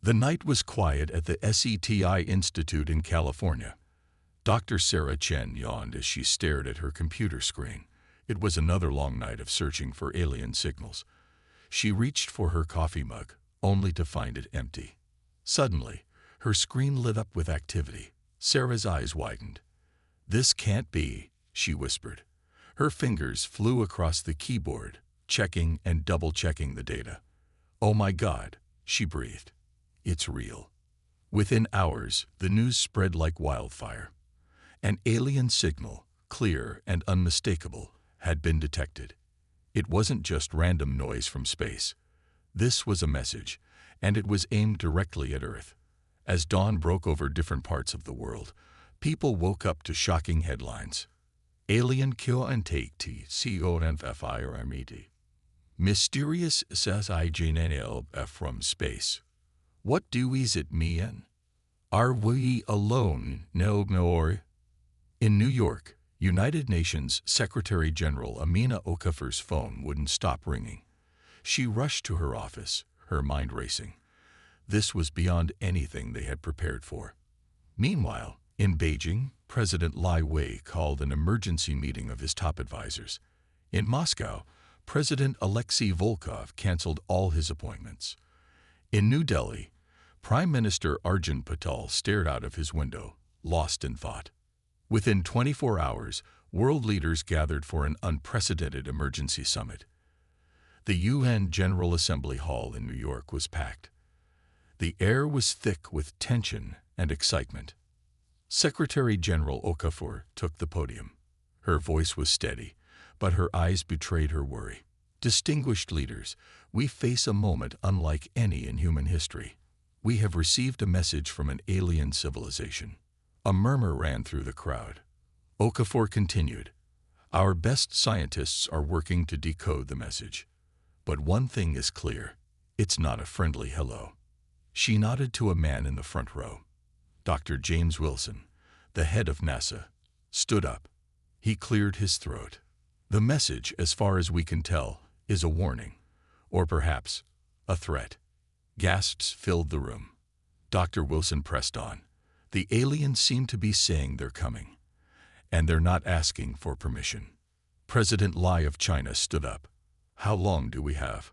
The night was quiet at the SETI Institute in California. Dr. Sarah Chen yawned as she stared at her computer screen. It was another long night of searching for alien signals. She reached for her coffee mug, only to find it empty. Suddenly, her screen lit up with activity. Sarah's eyes widened. "This can't be," she whispered. Her fingers flew across the keyboard, checking and double-checking the data. "Oh my God," she breathed. "It's real." Within hours, the news spread like wildfire. An alien signal, clear and unmistakable, had been detected. It wasn't just random noise from space. This was a message, and it was aimed directly at Earth. As dawn broke over different parts of the world, people woke up to shocking headlines. Alien kill and take HFY or MT. Mysterious signal from space. What do it mean? Are we alone? No. In New York, United Nations Secretary General Amina Okafor's phone wouldn't stop ringing. She rushed to her office, her mind racing. This was beyond anything they had prepared for. Meanwhile, in Beijing, President Lai Wei called an emergency meeting of his top advisors. In Moscow, President Alexei Volkov canceled all his appointments. In New Delhi, Prime Minister Arjun Patel stared out of his window, lost in thought. Within 24 hours, world leaders gathered for an unprecedented emergency summit. The UN General Assembly Hall in New York was packed. The air was thick with tension and excitement. Secretary General Okafor took the podium. Her voice was steady, but her eyes betrayed her worry. "Distinguished leaders, we face a moment unlike any in human history. We have received a message from an alien civilization." A murmur ran through the crowd. Okafor continued, "Our best scientists are working to decode the message. But one thing is clear, it's not a friendly hello." She nodded to a man in the front row. Dr. James Wilson, the head of NASA, stood up. He cleared his throat. "The message, as far as we can tell, is a warning, or perhaps a threat." Gasps filled the room. Dr. Wilson pressed on. "The aliens seem to be saying they're coming, and they're not asking for permission." President Lai of China stood up. "How long do we have?"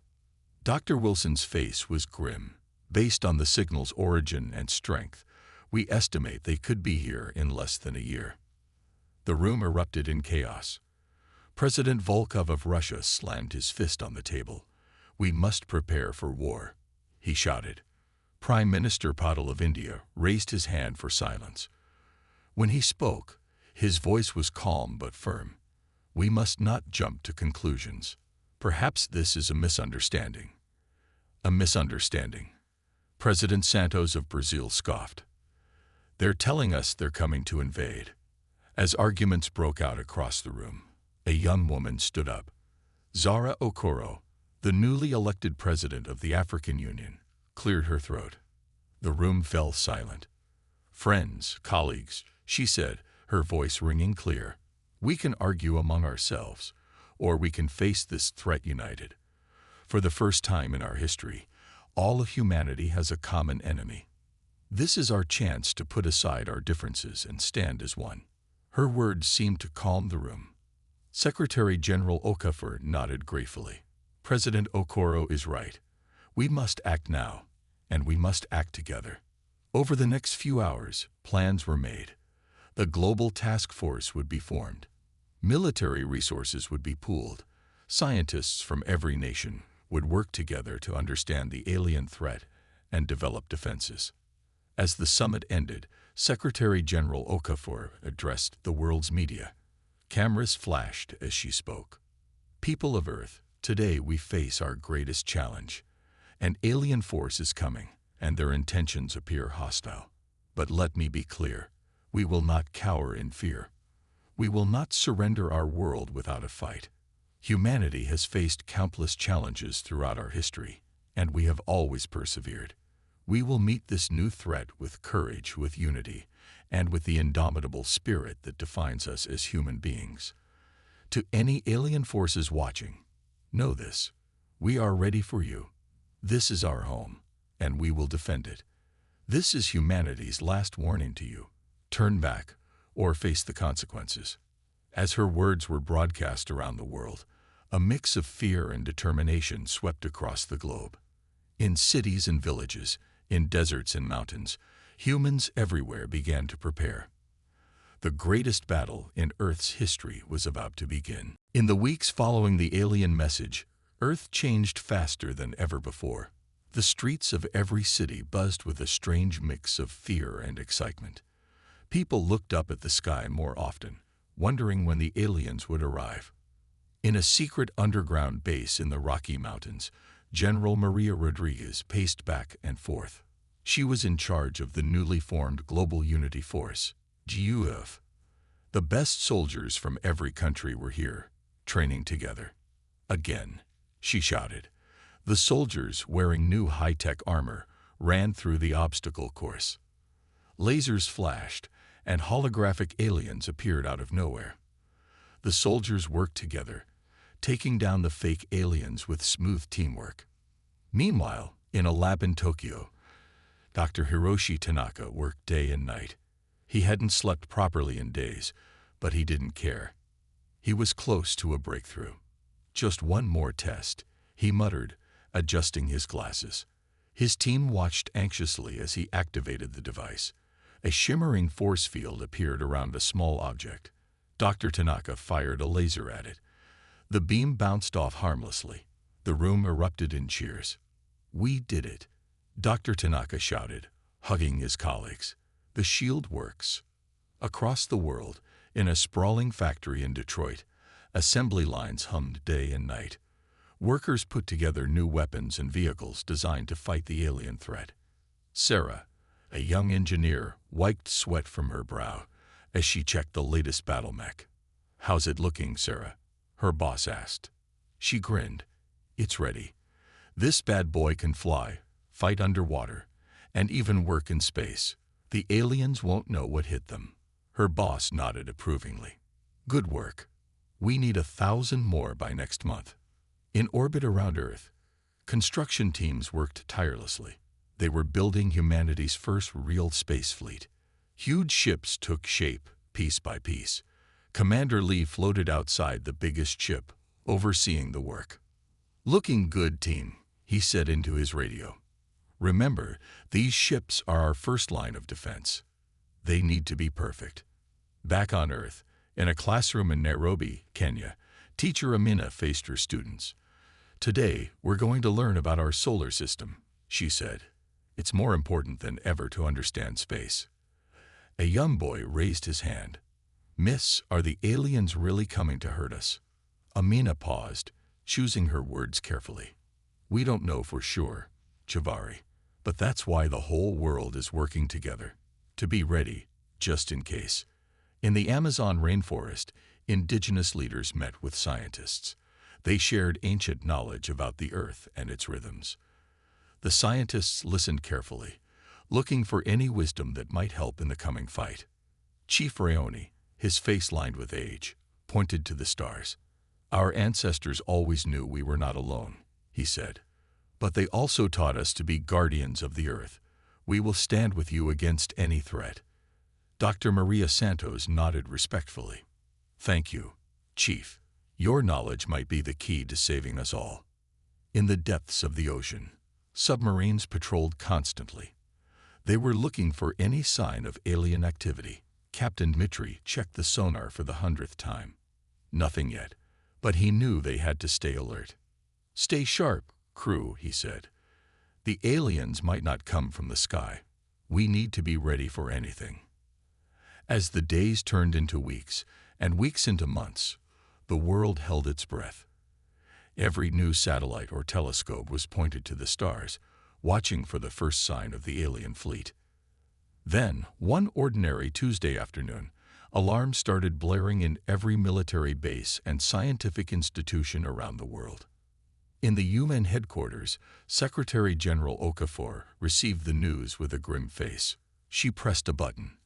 Dr. Wilson's face was grim. "Based on the signal's origin and strength, we estimate they could be here in less than a year." The room erupted in chaos. President Volkov of Russia slammed his fist on the table. "We must prepare for war," he shouted. Prime Minister Patel of India raised his hand for silence. When he spoke, his voice was calm but firm. "We must not jump to conclusions. Perhaps this is a misunderstanding." "A misunderstanding?" President Santos of Brazil scoffed. "They're telling us they're coming to invade." As arguments broke out across the room, a young woman stood up. Zara Okoro, the newly elected president of the African Union, cleared her throat. The room fell silent. "Friends, colleagues," she said, her voice ringing clear, "we can argue among ourselves, or we can face this threat united. For the first time in our history, all of humanity has a common enemy. This is our chance to put aside our differences and stand as one." Her words seemed to calm the room. Secretary General Okafor nodded gratefully. "President Okoro is right. We must act now, and we must act together." Over the next few hours, plans were made. The global task force would be formed. Military resources would be pooled. Scientists from every nation would work together to understand the alien threat and develop defenses. As the summit ended, Secretary General Okafor addressed the world's media. Cameras flashed as she spoke. "People of Earth, today we face our greatest challenge. An alien force is coming, and their intentions appear hostile. But let me be clear, we will not cower in fear. We will not surrender our world without a fight. Humanity has faced countless challenges throughout our history, and we have always persevered. We will meet this new threat with courage, with unity, and with the indomitable spirit that defines us as human beings. To any alien forces watching, know this: we are ready for you. This is our home, and we will defend it. This is humanity's last warning to you. Turn back, or face the consequences." As her words were broadcast around the world, a mix of fear and determination swept across the globe. In cities and villages, in deserts and mountains, humans everywhere began to prepare. The greatest battle in Earth's history was about to begin. In the weeks following the alien message, Earth changed faster than ever before. The streets of every city buzzed with a strange mix of fear and excitement. People looked up at the sky more often, wondering when the aliens would arrive. In a secret underground base in the Rocky Mountains, General Maria Rodriguez paced back and forth. She was in charge of the newly formed Global Unity Force, GUF. The best soldiers from every country were here, training together. Again, she shouted. The soldiers, wearing new high-tech armor, ran through the obstacle course. Lasers flashed, and holographic aliens appeared out of nowhere. The soldiers worked together, taking down the fake aliens with smooth teamwork. Meanwhile, in a lab in Tokyo, Dr. Hiroshi Tanaka worked day and night. He hadn't slept properly in days, but he didn't care. He was close to a breakthrough. "Just one more test," he muttered, adjusting his glasses. His team watched anxiously as he activated the device. A shimmering force field appeared around a small object. Dr. Tanaka fired a laser at it. The beam bounced off harmlessly. The room erupted in cheers. "We did it," Dr. Tanaka shouted, hugging his colleagues. "The shield works." Across the world, in a sprawling factory in Detroit, assembly lines hummed day and night. Workers put together new weapons and vehicles designed to fight the alien threat. Sarah, a young engineer, wiped sweat from her brow as she checked the latest battle mech. "How's it looking, Sarah?" her boss asked. She grinned. "It's ready. This bad boy can fly, fight underwater, and even work in space. The aliens won't know what hit them." Her boss nodded approvingly. "Good work. We need 1,000 more by next month." In orbit around Earth, construction teams worked tirelessly. They were building humanity's first real space fleet. Huge ships took shape, piece by piece. Commander Lee floated outside the biggest ship, overseeing the work. "Looking good, team," he said into his radio. "Remember, these ships are our first line of defense. They need to be perfect." Back on Earth, in a classroom in Nairobi, Kenya, teacher Amina faced her students. "Today, we're going to learn about our solar system," she said. "It's more important than ever to understand space." A young boy raised his hand. "Miss, are the aliens really coming to hurt us?" Amina paused, choosing her words carefully. "We don't know for sure, Chavari, but that's why the whole world is working together, to be ready, just in case." In the Amazon rainforest, indigenous leaders met with scientists. They shared ancient knowledge about the Earth and its rhythms. The scientists listened carefully, looking for any wisdom that might help in the coming fight. Chief Rayoni, his face lined with age, pointed to the stars. "Our ancestors always knew we were not alone," he said. "But they also taught us to be guardians of the Earth. We will stand with you against any threat." Dr. Maria Santos nodded respectfully. "Thank you, Chief. Your knowledge might be the key to saving us all." In the depths of the ocean, submarines patrolled constantly. They were looking for any sign of alien activity. Captain Mitri checked the sonar for the 100th time. Nothing yet, but he knew they had to stay alert. "Stay sharp, crew," he said. "The aliens might not come from the sky. We need to be ready for anything." As the days turned into weeks, and weeks into months, the world held its breath. Every new satellite or telescope was pointed to the stars, watching for the first sign of the alien fleet. Then, one ordinary Tuesday afternoon, alarms started blaring in every military base and scientific institution around the world. In the UN headquarters, Secretary General Okafor received the news with a grim face. She pressed a button,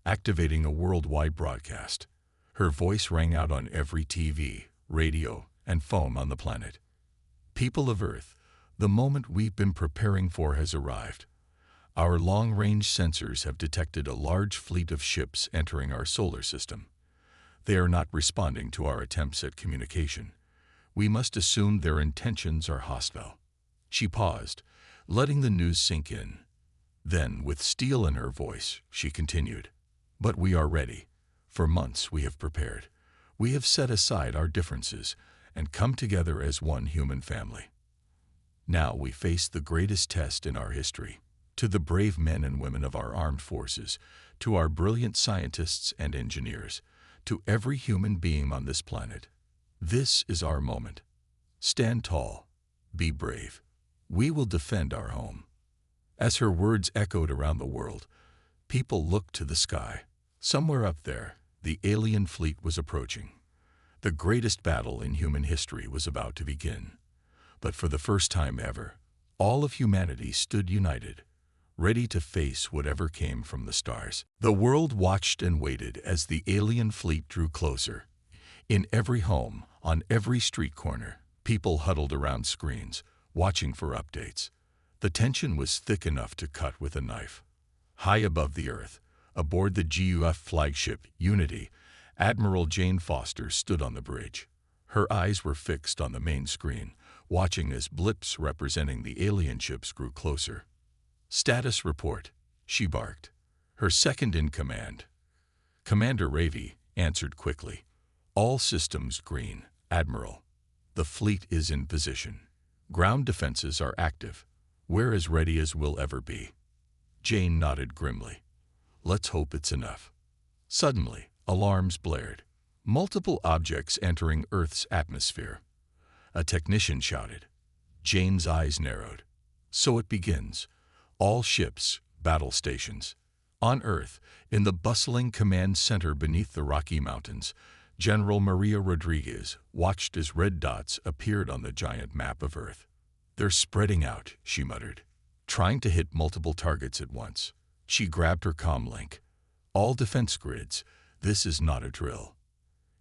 activating a worldwide broadcast. Her voice rang out on every TV, radio, and phone on the planet. "People of Earth, The moment we've been preparing for has arrived. Our long-range sensors have detected a large fleet of ships entering our solar system. They are not responding to our attempts at communication. We must assume their intentions are hostile. She paused, letting the news sink in. Then, with steel in her voice, she continued, "But we are ready. For months we have prepared. We have set aside our differences and come together as one human family. Now we face the greatest test in our history. To the brave men and women of our armed forces, to our brilliant scientists and engineers, to every human being on this planet, this is our moment. Stand tall. Be brave. We will defend our home." As her words echoed around the world, people looked to the sky. Somewhere up there, the alien fleet was approaching. The greatest battle in human history was about to begin. But for the first time ever, all of humanity stood united, ready to face whatever came from the stars. The world watched and waited as the alien fleet drew closer. In every home, on every street corner, people huddled around screens, watching for updates. The tension was thick enough to cut with a knife. High above the earth, aboard the GUF flagship Unity, Admiral Jane Foster stood on the bridge. Her eyes were fixed on the main screen, watching as blips representing the alien ships grew closer. "Status report," she barked. Her second-in-command, Commander Ravi, answered quickly. "All systems green, Admiral. The fleet is in position. Ground defenses are active. We're as ready as we'll ever be." Jane nodded grimly. "Let's hope it's enough." Suddenly, alarms blared. Multiple objects entering Earth's atmosphere. A technician shouted. Jane's eyes narrowed. So it begins. All ships, battle stations. On Earth, in the bustling command center beneath the Rocky Mountains, General Maria Rodriguez watched as red dots appeared on the giant map of Earth. "They're spreading out," she muttered, trying to hit multiple targets at once. She grabbed her comm link. "All defense grids, this is not a drill.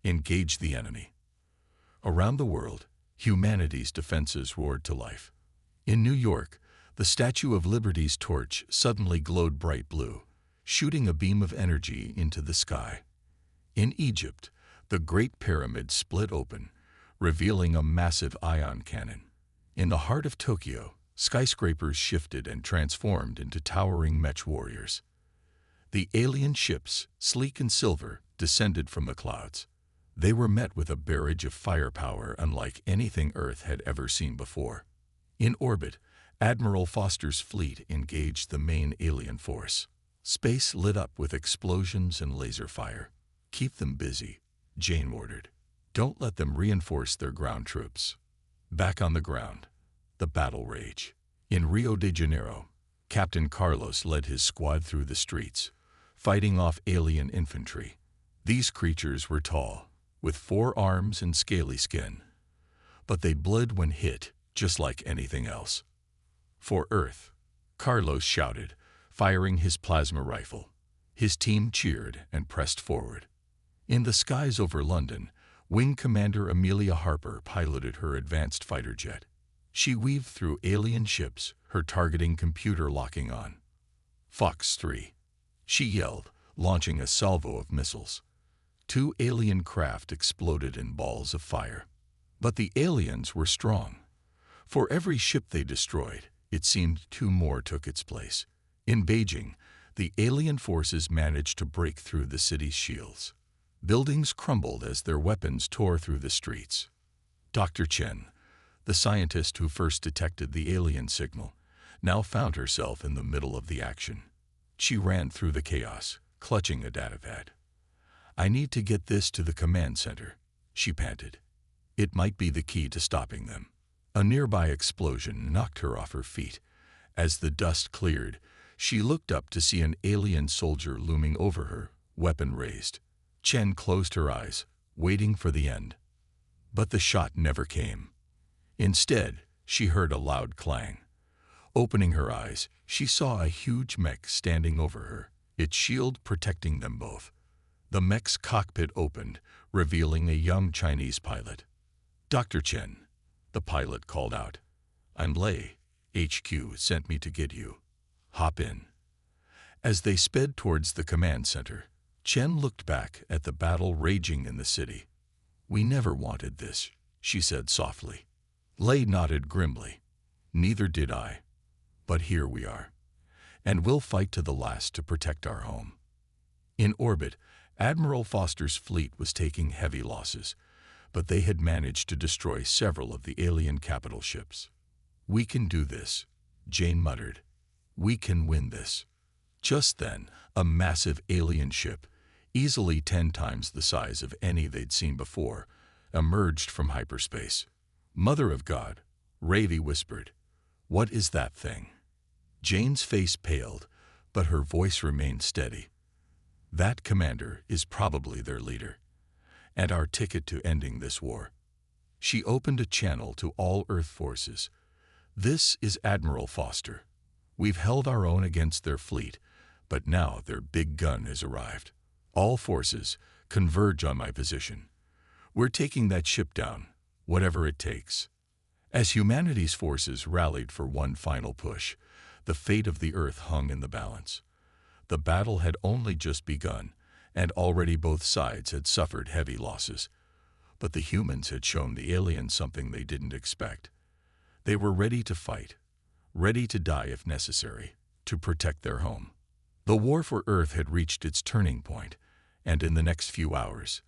Engage the enemy." Around the world, humanity's defenses roared to life. In New York, the Statue of Liberty's torch suddenly glowed bright blue, shooting a beam of energy into the sky. In Egypt, the Great Pyramid split open, revealing a massive ion cannon. In the heart of Tokyo, skyscrapers shifted and transformed into towering mech warriors. The alien ships, sleek and silver, descended from the clouds. They were met with a barrage of firepower unlike anything Earth had ever seen before. In orbit, Admiral Foster's fleet engaged the main alien force. Space lit up with explosions and laser fire. "Keep them busy," Jane ordered. "Don't let them reinforce their ground troops." Back on the ground, the battle rage. In Rio de Janeiro, Captain Carlos led his squad through the streets, fighting off alien infantry. These creatures were tall, with 4 arms and scaly skin. But they bled when hit, just like anything else. "For Earth," Carlos shouted, firing his plasma rifle. His team cheered and pressed forward. In the skies over London, Wing Commander Amelia Harper piloted her advanced fighter jet. She weaved through alien ships, her targeting computer locking on. "Fox 3," she yelled, launching a salvo of missiles. 2 alien craft exploded in balls of fire. But the aliens were strong. For every ship they destroyed, it seemed 2 more took its place. In Beijing, the alien forces managed to break through the city's shields. Buildings crumbled as their weapons tore through the streets. Dr. Chen, the scientist who first detected the alien signal, now found herself in the middle of the action. She ran through the chaos, clutching a datapad. "I need to get this to the command center," she panted. It might be the key to stopping them. A nearby explosion knocked her off her feet. As the dust cleared, she looked up to see an alien soldier looming over her, weapon raised. Chen closed her eyes, waiting for the end. But the shot never came. Instead, she heard a loud clang. Opening her eyes, she saw a huge mech standing over her, its shield protecting them both. The mech's cockpit opened, revealing a young Chinese pilot. "Dr. Chen," the pilot called out. I'm Lei. HQ sent me to get you. Hop in. As they sped towards the command center, Chen looked back at the battle raging in the city. We never wanted this, she said softly. Lei nodded grimly. Neither did I. But here we are. And we'll fight to the last to protect our home. In orbit, Admiral Foster's fleet was taking heavy losses, but they had managed to destroy several of the alien capital ships. We can do this, Jane muttered. We can win this. Just then, a massive alien ship, easily 10 times the size of any they'd seen before, emerged from hyperspace. Mother of God, Ravi whispered. What is that thing? Jane's face paled, but her voice remained steady. That commander is probably their leader, and our ticket to ending this war. She opened a channel to all Earth forces. This is Admiral Foster. We've held our own against their fleet, but now their big gun has arrived. All forces, converge on my position. We're taking that ship down, whatever it takes. As humanity's forces rallied for one final push, the fate of the Earth hung in the balance. The battle had only just begun, and already both sides had suffered heavy losses. But the humans had shown the aliens something they didn't expect. They were ready to fight, ready to die if necessary, to protect their home. The war for Earth had reached its turning point, and in the next few hours,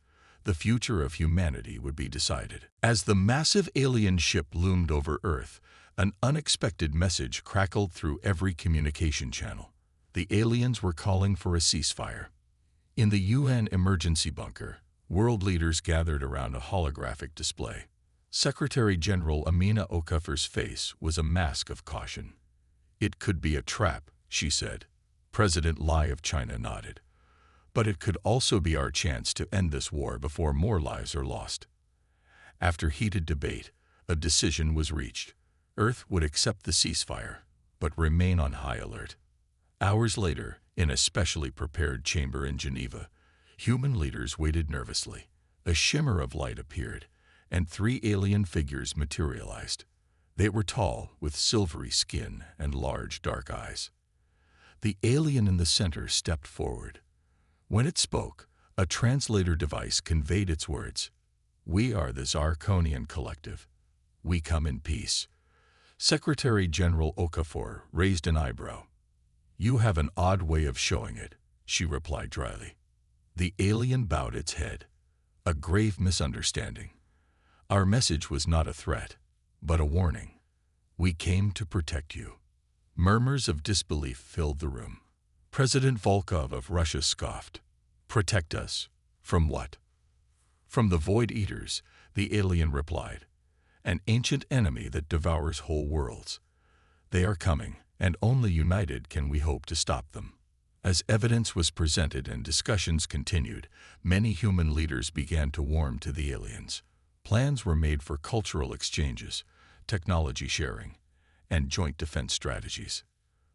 the future of humanity would be decided. As the massive alien ship loomed over Earth, an unexpected message crackled through every communication channel. The aliens were calling for a ceasefire. In the UN emergency bunker, world leaders gathered around a holographic display. Secretary General Amina Okafor's face was a mask of caution. It could be a trap, she said. President Lai of China nodded. But it could also be our chance to end this war before more lives are lost. After heated debate, a decision was reached. Earth would accept the ceasefire, but remain on high alert. Hours later, in a specially prepared chamber in Geneva, human leaders waited nervously. A shimmer of light appeared, and 3 alien figures materialized. They were tall, with silvery skin and large, dark eyes. The alien in the center stepped forward. When it spoke, a translator device conveyed its words. We are the Zarkonian Collective. We come in peace. Secretary General Okafor raised an eyebrow. You have an odd way of showing it, she replied dryly. The alien bowed its head. A grave misunderstanding. Our message was not a threat, but a warning. We came to protect you. Murmurs of disbelief filled the room. President Volkov of Russia scoffed. Protect us. From what? From the Void Eaters, the alien replied. An ancient enemy that devours whole worlds. They are coming, and only united can we hope to stop them. As evidence was presented and discussions continued, many human leaders began to warm to the aliens. Plans were made for cultural exchanges, technology sharing, and joint defense strategies.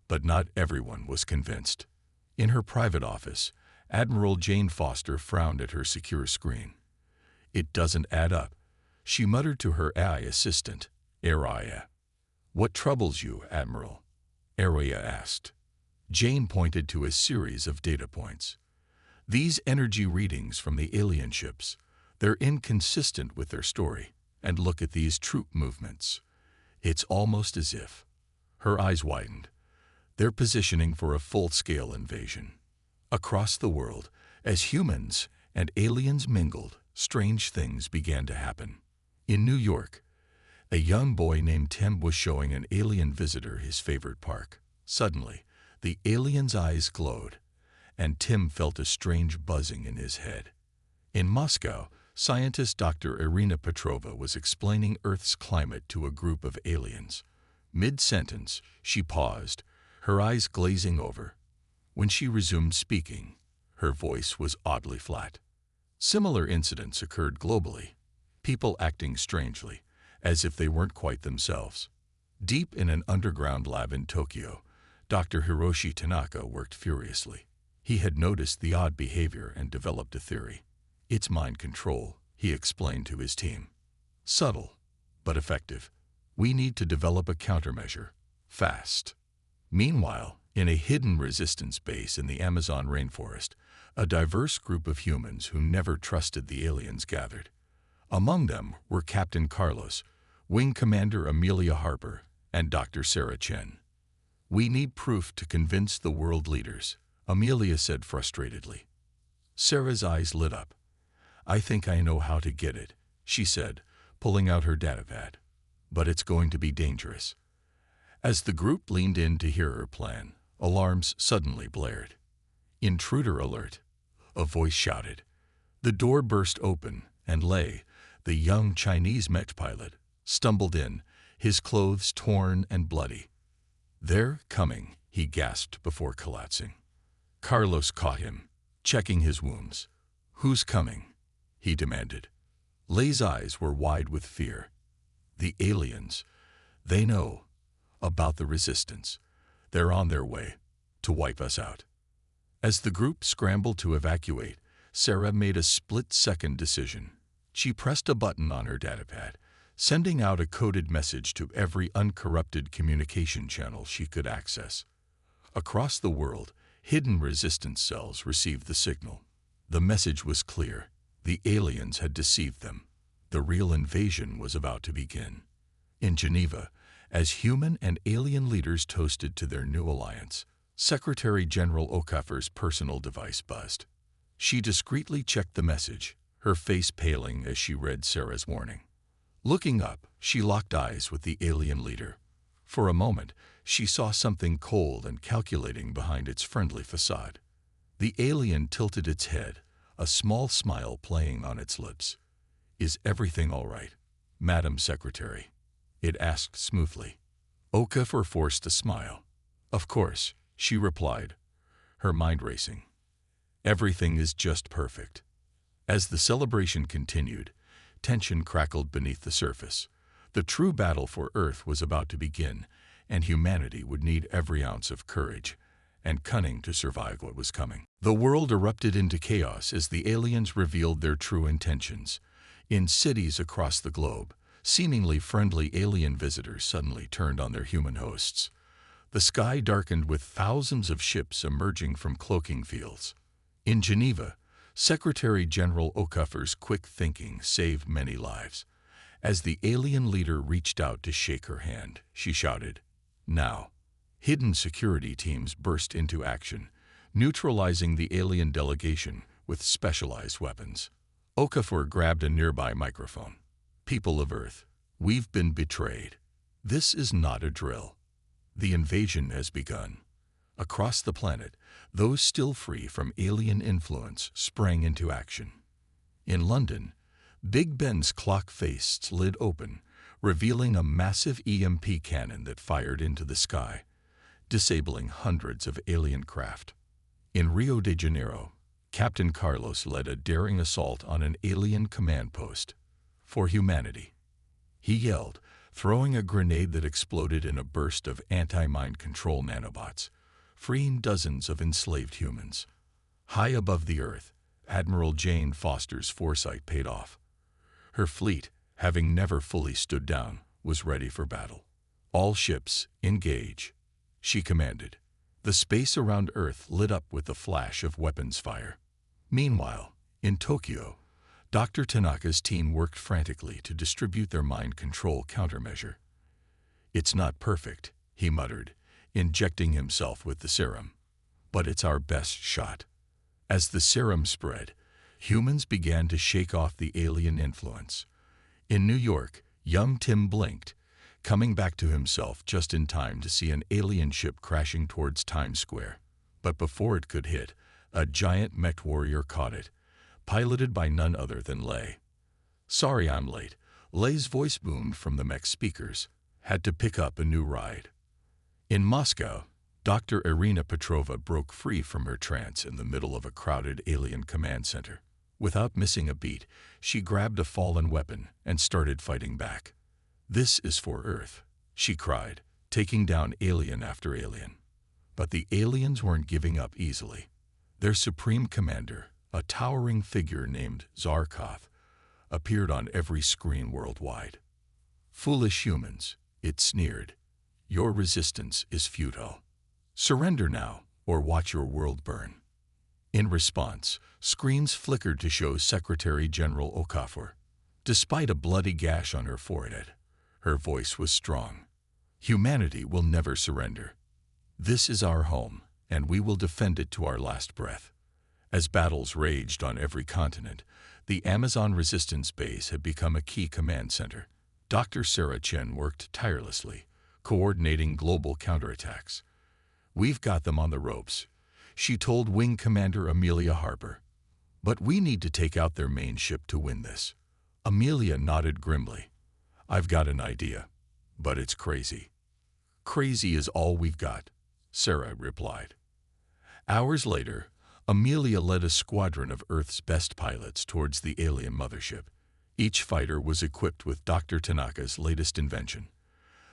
But not everyone was convinced. In her private office, Admiral Jane Foster frowned at her secure screen. It doesn't add up, she muttered to her AI assistant, Araya. What troubles you, Admiral? Araya asked. Jane pointed to a series of data points. These energy readings from the alien ships, they're inconsistent with their story. And look at these troop movements. It's almost as if. Her eyes widened. They're positioning for a full-scale invasion. Across the world, as humans and aliens mingled, strange things began to happen. In New York, a young boy named Tim was showing an alien visitor his favorite park. Suddenly, the alien's eyes glowed, and Tim felt a strange buzzing in his head. In Moscow, scientist Dr. Irina Petrova was explaining Earth's climate to a group of aliens. Mid-sentence, she paused, her eyes glazing over. When she resumed speaking, her voice was oddly flat. Similar incidents occurred globally, people acting strangely, as if they weren't quite themselves. Deep in an underground lab in Tokyo, Dr. Hiroshi Tanaka worked furiously. He had noticed the odd behavior and developed a theory. It's mind control, he explained to his team. Subtle, but effective. We need to develop a countermeasure. Fast. Meanwhile, in a hidden resistance base in the Amazon rainforest, a diverse group of humans who never trusted the aliens gathered. Among them were Captain Carlos, Wing Commander Amelia Harper, and Dr. Sarah Chen. "We need proof to convince the world leaders," Amelia said frustratedly. Sarah's eyes lit up. "I think I know how to get it," she said, pulling out her datapad. "But it's going to be dangerous." As the group leaned in to hear her plan, alarms suddenly blared. "Intruder alert!" a voice shouted. The door burst open, and Lei, the young Chinese mech pilot, stumbled in, his clothes torn and bloody. "They're coming," he gasped before collapsing. Carlos caught him, checking his wounds. "Who's coming?" he demanded. Lei's eyes were wide with fear. "The aliens. They know about the resistance. They're on their way to wipe us out." As the group scrambled to evacuate, Sarah made a split-second decision. She pressed a button on her datapad, sending out a coded message to every uncorrupted communication channel she could access. Across the world, hidden resistance cells received the signal. The message was clear. The aliens had deceived them. The real invasion was about to begin. In Geneva, as human and alien leaders toasted to their new alliance, Secretary General Okafor's personal device buzzed. She discreetly checked the message, her face paling as she read Sarah's warning. Looking up, she locked eyes with the alien leader. For a moment, she saw something cold and calculating behind its friendly facade. The alien tilted its head, a small smile playing on its lips. "Is everything all right, Madam Secretary?" it asked smoothly. Okafor forced a smile. "Of course," she replied, her mind racing. "Everything is just perfect." As the celebration continued, tension crackled beneath the surface. The true battle for Earth was about to begin, and humanity would need every ounce of courage and cunning to survive what was coming. The world erupted into chaos as the aliens revealed their true intentions. In cities across the globe, seemingly friendly alien visitors suddenly turned on their human hosts. The sky darkened with thousands of ships emerging from cloaking fields. In Geneva, Secretary General Okafor's quick thinking saved many lives. As the alien leader reached out to shake her hand, she shouted, "Now." Hidden security teams burst into action, neutralizing the alien delegation with specialized weapons. Okafor grabbed a nearby microphone. "People of Earth, we've been betrayed. This is not a drill. The invasion has begun." Across the planet, those still free from alien influence sprang into action. In London, Big Ben's clock face slid open, revealing a massive EMP cannon that fired into the sky, disabling hundreds of alien craft. In Rio de Janeiro, Captain Carlos led a daring assault on an alien command post. "For humanity," he yelled, throwing a grenade that exploded in a burst of anti-mind control nanobots, freeing dozens of enslaved humans. High above the Earth, Admiral Jane Foster's foresight paid off. Her fleet, having never fully stood down, was ready for battle. "All ships, engage," she commanded. The space around Earth lit up with the flash of weapons fire. Meanwhile, in Tokyo, Dr. Tanaka's team worked frantically to distribute their mind control countermeasure. "It's not perfect," he muttered, injecting himself with the serum. "But it's our best shot." As the serum spread, humans began to shake off the alien influence. In New York, young Tim blinked, coming back to himself just in time to see an alien ship crashing towards Times Square. But before it could hit, a giant mech warrior caught it, piloted by none other than Lei. "Sorry I'm late," Lei's voice boomed from the mech speakers. "Had to pick up a new ride." In Moscow, Dr. Irina Petrova broke free from her trance in the middle of a crowded alien command center. Without missing a beat, she grabbed a fallen weapon and started fighting back. "This is for Earth," she cried, taking down alien after alien. But the aliens weren't giving up easily. Their supreme commander, a towering figure named Zarkov, appeared on every screen worldwide. "Foolish humans, It sneered. Your resistance is futile. Surrender now, or watch your world burn. In response, screens flickered to show Secretary General Okafor. Despite a bloody gash on her forehead, her voice was strong. Humanity will never surrender. This is our home, and we will defend it to our last breath. As battles raged on every continent, the Amazon Resistance Base had become a key command center. Dr. Sarah Chen worked tirelessly, coordinating global counterattacks. We've got them on the ropes, she told Wing Commander Amelia Harper. But we need to take out their main ship to win this. Amelia nodded grimly. I've got an idea, but it's crazy. Crazy is all we've got, Sarah replied. Hours later, Amelia led a squadron of Earth's best pilots towards the alien mothership. Each fighter was equipped with Dr. Tanaka's latest invention,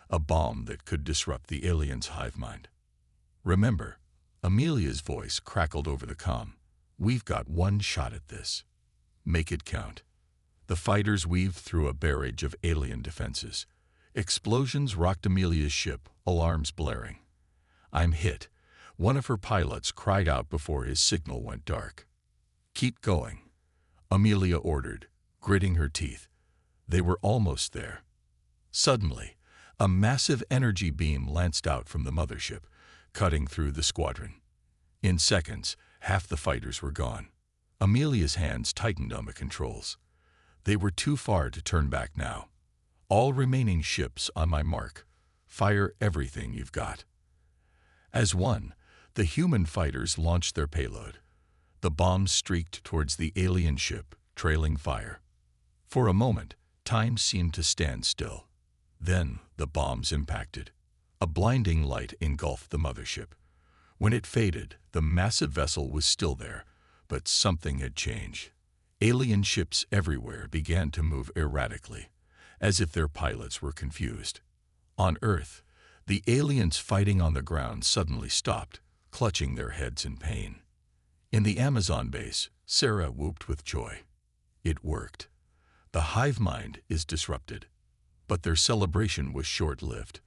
a bomb that could disrupt the aliens' hive mind. Remember, Amelia's voice crackled over the comm. We've got one shot at this. Make it count. The fighters weaved through a barrage of alien defenses. Explosions rocked Amelia's ship, alarms blaring. I'm hit. One of her pilots cried out before his signal went dark. Keep going, Amelia ordered, gritting her teeth. They were almost there. Suddenly, a massive energy beam lanced out from the mothership, cutting through the squadron. In seconds, half the fighters were gone. Amelia's hands tightened on the controls. They were too far to turn back now. All remaining ships on my mark. Fire everything you've got. As one, the human fighters launched their payload. The bombs streaked towards the alien ship, trailing fire. For a moment, time seemed to stand still. Then the bombs impacted. A blinding light engulfed the mothership. When it faded, the massive vessel was still there, but something had changed. Alien ships everywhere began to move erratically, as if their pilots were confused. On Earth, the aliens fighting on the ground suddenly stopped, clutching their heads in pain. In the Amazon base, Sarah whooped with joy. It worked. The hive mind is disrupted. But their celebration was short-lived.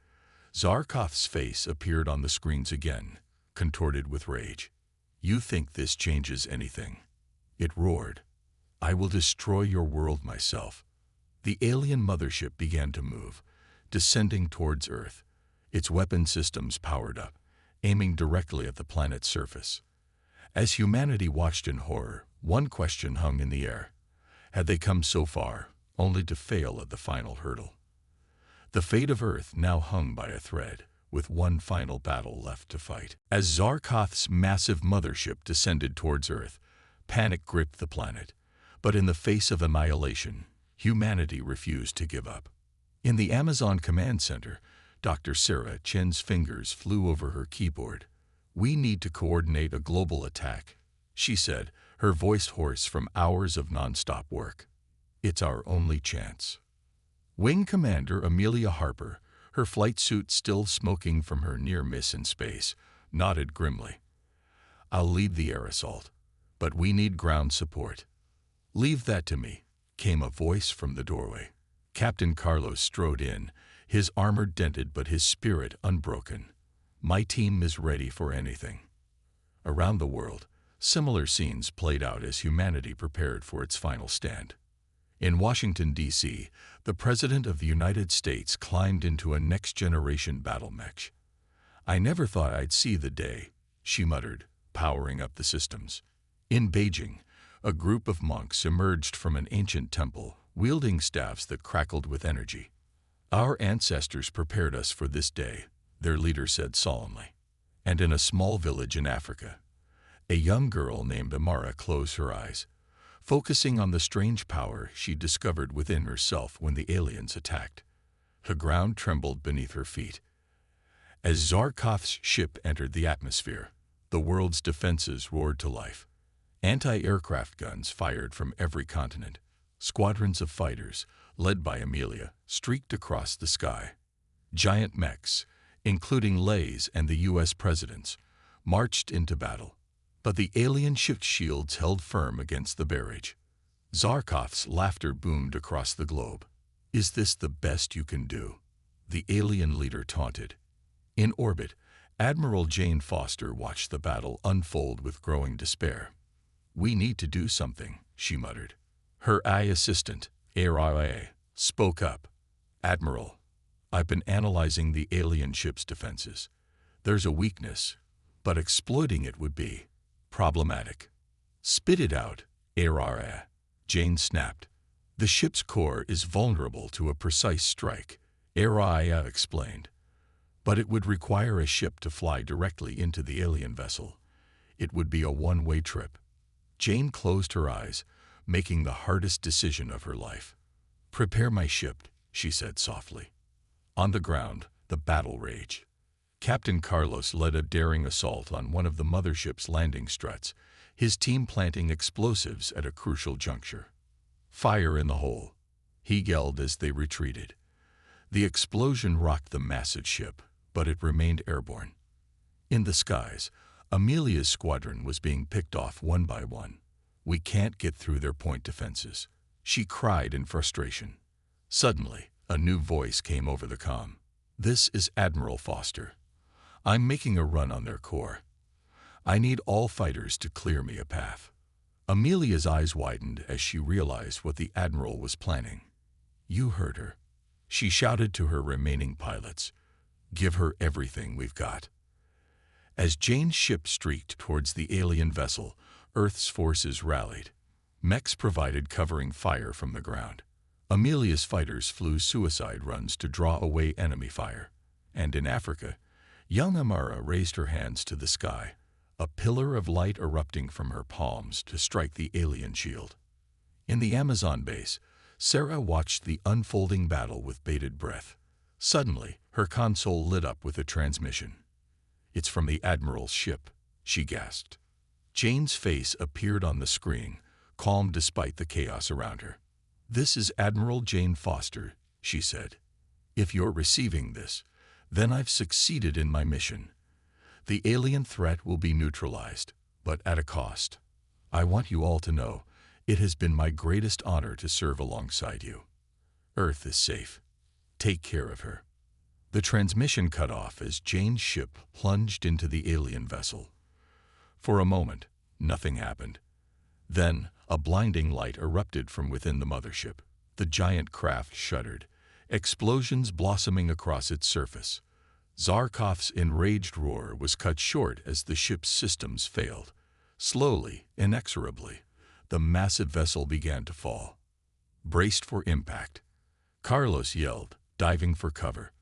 Zarkov's face appeared on the screens again, contorted with rage. You think this changes anything? It roared. I will destroy your world myself. The alien mothership began to move, descending towards Earth. Its weapon systems powered up, aiming directly at the planet's surface. As humanity watched in horror, one question hung in the air. Had they come so far, only to fail at the final hurdle? The fate of Earth now hung by a thread, with one final battle left to fight. As Zarkov's massive mothership descended towards Earth, panic gripped the planet. But in the face of annihilation, humanity refused to give up. In the Amazon Command Center, Dr. Sarah Chen's fingers flew over her keyboard. We need to coordinate a global attack, she said, her voice hoarse from hours of nonstop work. It's our only chance. Wing Commander Amelia Harper, her flight suit still smoking from her near miss in space, nodded grimly. I'll lead the air assault, but we need ground support. Leave that to me, came a voice from the doorway. Captain Carlos strode in, his armor dented but his spirit unbroken. My team is ready for anything. Around the world, similar scenes played out as humanity prepared for its final stand. In Washington, D.C., the President of the United States climbed into a next-generation battle mech. I never thought I'd see the day, she muttered, powering up the systems. In Beijing, a group of monks emerged from an ancient temple, wielding staffs that crackled with energy. Our ancestors prepared us for this day, their leader said solemnly. And in a small village in Africa, a young girl named Amara closed her eyes, focusing on the strange power she discovered within herself when the aliens attacked. The ground trembled beneath her feet. As Zarkov's ship entered the atmosphere, the world's defenses roared to life. Anti-aircraft guns fired from every continent. Squadrons of fighters, led by Amelia, streaked across the sky. Giant mechs, including Lay's and the U.S. presidents, marched into battle. But the alien ship shields held firm against the barrage. Zarkov's laughter boomed across the globe. Is this the best you can do? the alien leader taunted. In orbit, Admiral Jane Foster watched the battle unfold with growing despair. "We need to do something," she muttered. Her AI assistant, HFY, spoke up. "Admiral, I've been analyzing the alien ship's defenses. There's a weakness, but exploiting it would be problematic." "Spit it out, HFY," Jane snapped. "The ship's core is vulnerable to a precise strike," HFY explained. "But it would require a ship to fly directly into the alien vessel. It would be a one-way trip." Jane closed her eyes, making the hardest decision of her life. "Prepare my ship," she said softly. On the ground, the battle raged. Captain Carlos led a daring assault on one of the mothership's landing struts, his team planting explosives at a crucial juncture. "Fire in the hole," he yelled as they retreated. The explosion rocked the massive ship, but it remained airborne. In the skies, Amelia's squadron was being picked off one by one. "We can't get through their point defenses," she cried in frustration. Suddenly, a new voice came over the comm. "This is Admiral Foster. I'm making a run on their core. I need all fighters to clear me a path." Amelia's eyes widened as she realized what the Admiral was planning. "You heard her," she shouted to her remaining pilots. "Give her everything we've got." As Jane's ship streaked towards the alien vessel, Earth's forces rallied. Mechs provided covering fire from the ground. Amelia's fighters flew suicide runs to draw away enemy fire. And in Africa, young Amara raised her hands to the sky, a pillar of light erupting from her palms to strike the alien shield. In the Amazon base, Sarah watched the unfolding battle with bated breath. Suddenly, her console lit up with a transmission. "It's from the Admiral's ship," she gasped. Jane's face appeared on the screen, calm despite the chaos around her. "This is Admiral Jane Foster," she said. "If you're receiving this, then I've succeeded in my mission. The alien threat will be neutralized, but at a cost. I want you all to know it has been my greatest honor to serve alongside you. Earth is safe. Take care of her." The transmission cut off as Jane's ship plunged into the alien vessel. For a moment, nothing happened. Then, a blinding light erupted from within the mothership. The giant craft shuddered, explosions blossoming across its surface. Zarkov's enraged roar was cut short as the ship's systems failed. Slowly, inexorably, the massive vessel began to fall. Braced for impact, Carlos yelled, diving for cover.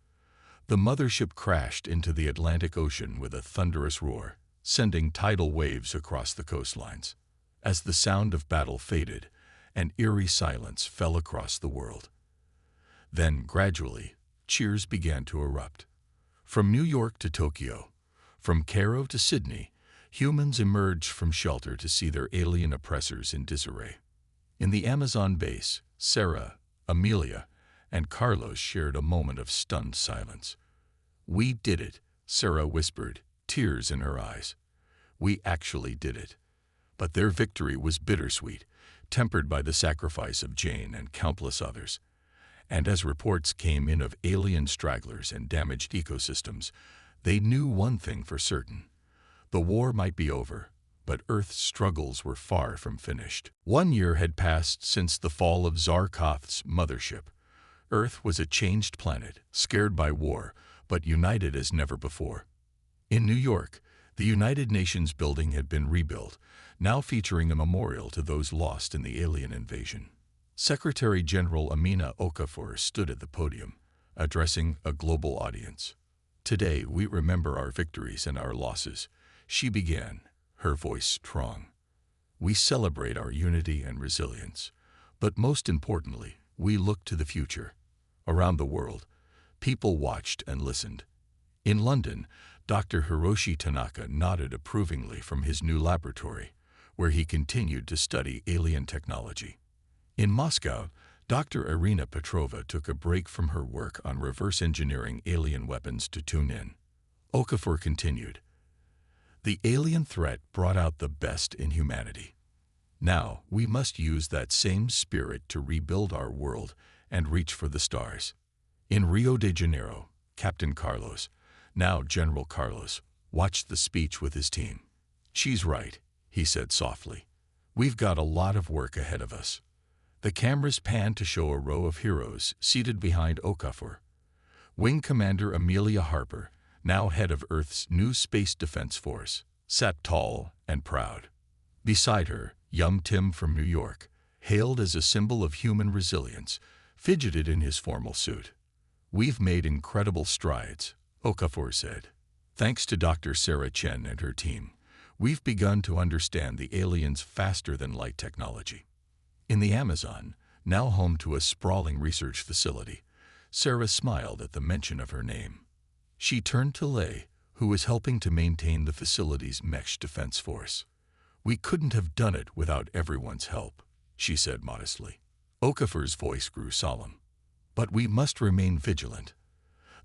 The mothership crashed into the Atlantic Ocean with a thunderous roar, sending tidal waves across the coastlines. As the sound of battle faded, an eerie silence fell across the world. Then, gradually, cheers began to erupt. From New York to Tokyo, from Cairo to Sydney, humans emerged from shelter to see their alien oppressors in disarray. In the Amazon base, Sarah, Amelia, and Carlos shared a moment of stunned silence. "We did it," Sarah whispered, tears in her eyes. "We actually did it." But their victory was bittersweet, tempered by the sacrifice of Jane and countless others. And as reports came in of alien stragglers and damaged ecosystems, they knew one thing for certain. The war might be over, but Earth's struggles were far from finished. 1 year had passed since the fall of Zarkov's mothership. Earth was a changed planet, scared by war, but united as never before. In New York, the United Nations building had been rebuilt, now featuring a memorial to those lost in the alien invasion. Secretary General Amina Okafor stood at the podium, addressing a global audience. "Today, we remember our victories and our losses," she began, her voice strong. "We celebrate our unity and resilience, but most importantly, we look to the future." Around the world, people watched and listened. In London, Dr. Hiroshi Tanaka nodded approvingly from his new laboratory, where he continued to study alien technology. In Moscow, Dr. Irina Petrova took a break from her work on reverse engineering alien weapons to tune in. Okafor continued, "The alien threat brought out the best in humanity. Now, we must use that same spirit to rebuild our world and reach for the stars." In Rio de Janeiro, Captain Carlos, now General Carlos, watched the speech with his team. "She's right," he said softly. "We've got a lot of work ahead of us." The cameras panned to show a row of heroes seated behind Okafor. Wing Commander Amelia Harper, now head of Earth's new Space Defense Force, sat tall and proud. Beside her, young Tim from New York, hailed as a symbol of human resilience, fidgeted in his formal suit. "We've made incredible strides," Okafor said. "Thanks to Dr. Sarah Chen and her team, we've begun to understand the aliens' faster-than-light technology." In the Amazon, now home to a sprawling research facility, Sarah smiled at the mention of her name. She turned to Lei, who was helping to maintain the facility's mesh defense force. "We couldn't have done it without everyone's help," she said modestly. Okafor's voice grew solemn. "But we must remain vigilant.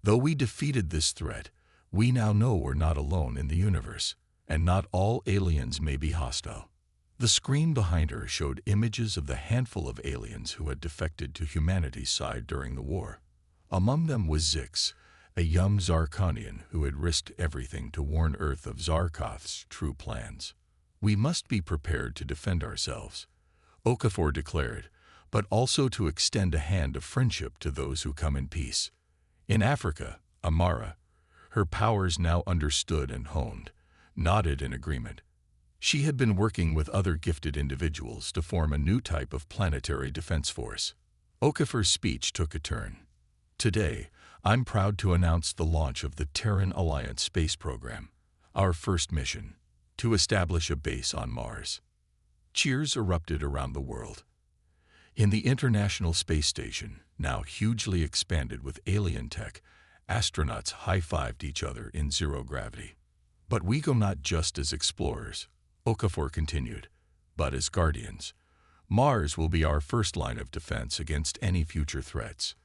Though we defeated this threat, we now know we're not alone in the universe, and not all aliens may be hostile." The screen behind her showed images of the handful of aliens who had defected to humanity's side during the war. Among them was Zix, a young Zarkonian who had risked everything to warn Earth of Zarkoth's true plans. "We must be prepared to defend ourselves," Okafor declared, "but also to extend a hand of friendship to those who come in peace." In Africa, Amara, her powers now understood and honed, nodded in agreement. She had been working with other gifted individuals to form a new type of planetary defense force. Okafor's speech took a turn. "Today, I'm proud to announce the launch of the Terran Alliance space program, our first mission, to establish a base on Mars." Cheers erupted around the world. In the International Space Station, now hugely expanded with alien tech, astronauts high-fived each other in zero gravity. "But we go not just as explorers," Okafor continued, "but as guardians. Mars will be our first line of defense against any future threats."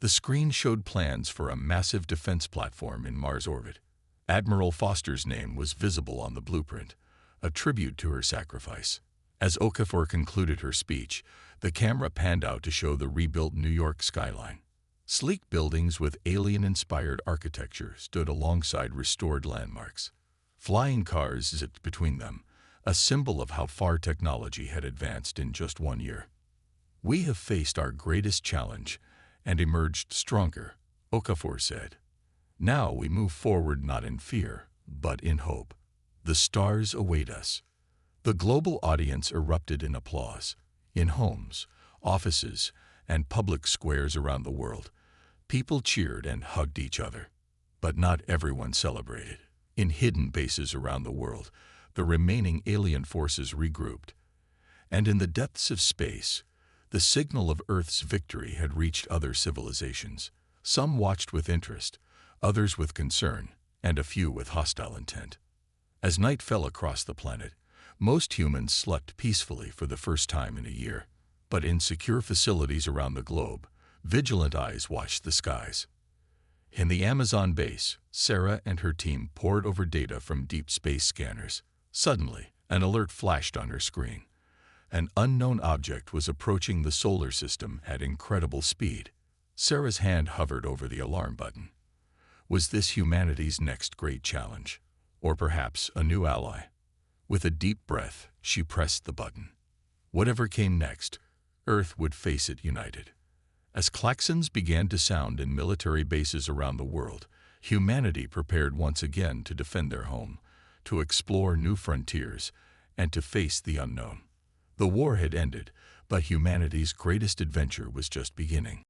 The screen showed plans for a massive defense platform in Mars orbit. Admiral Foster's name was visible on the blueprint, a tribute to her sacrifice. As Okafor concluded her speech, the camera panned out to show the rebuilt New York skyline. Sleek buildings with alien-inspired architecture stood alongside restored landmarks. Flying cars zipped between them, a symbol of how far technology had advanced in just 1 year. "We have faced our greatest challenge and emerged stronger," Okafor said. "Now we move forward not in fear, but in hope. The stars await us." The global audience erupted in applause. In homes, offices, and public squares around the world, people cheered and hugged each other. But not everyone celebrated. In hidden bases around the world, the remaining alien forces regrouped. And in the depths of space, the signal of Earth's victory had reached other civilizations. Some watched with interest, others with concern, and a few with hostile intent. As night fell across the planet, most humans slept peacefully for the first time in a year. But in secure facilities around the globe, vigilant eyes watched the skies. In the Amazon base, Sarah and her team pored over data from deep space scanners. Suddenly, an alert flashed on her screen. An unknown object was approaching the solar system at incredible speed. Sarah's hand hovered over the alarm button. Was this humanity's next great challenge? Or perhaps a new ally? With a deep breath, she pressed the button. Whatever came next, Earth would face it united. As klaxons began to sound in military bases around the world, humanity prepared once again to defend their home, to explore new frontiers, and to face the unknown. The war had ended, but humanity's greatest adventure was just beginning.